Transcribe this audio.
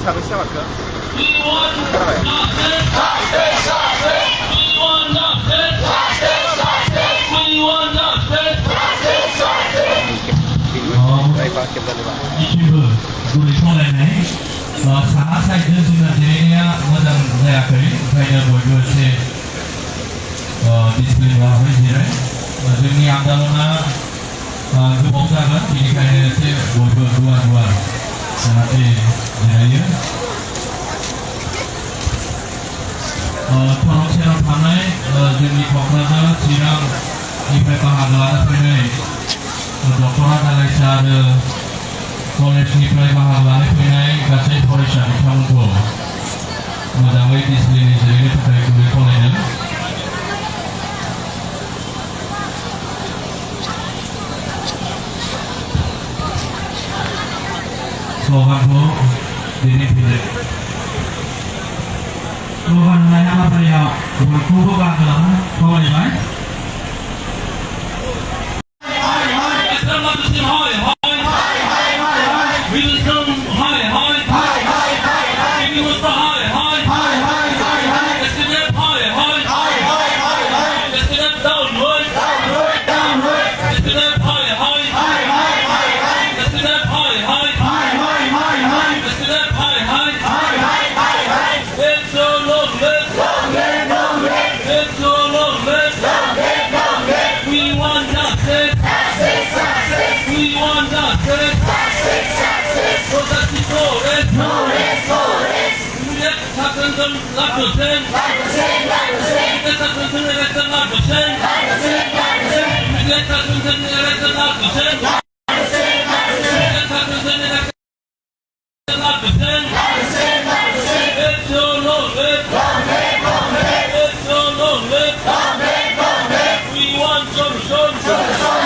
Seharusnya warga. Saha साइडजों जोंना जिरायनाया मोजां जायाखै ओंखायनो बयबो एसे डिसिप्लिन भाबै जिराय जोंनि आन्दलना गोबाव जागोन बेनिखायनो एसे बयबो गुवार गुवार जाहाथे जिरायो थरक सेराव थानाय जोंनि क'क्राझार चिरांनिफ्राय बाहागो लानो फैनाय डक्टरा दालाइसा आरो कलेजनिफ्राय बाहागो लानो फैनाय गासै फरायसा बिथांमोनखौ मोजाङै डिसिप्लिनै जिरायनो थाखाय गुरै खावलायदों। स्ल'गानखौ दैदेनफैदो। स्ल'गान होनाय हाबाफारियाव बयखौबो बाहागो लानो खावलायबाय। We want solutions.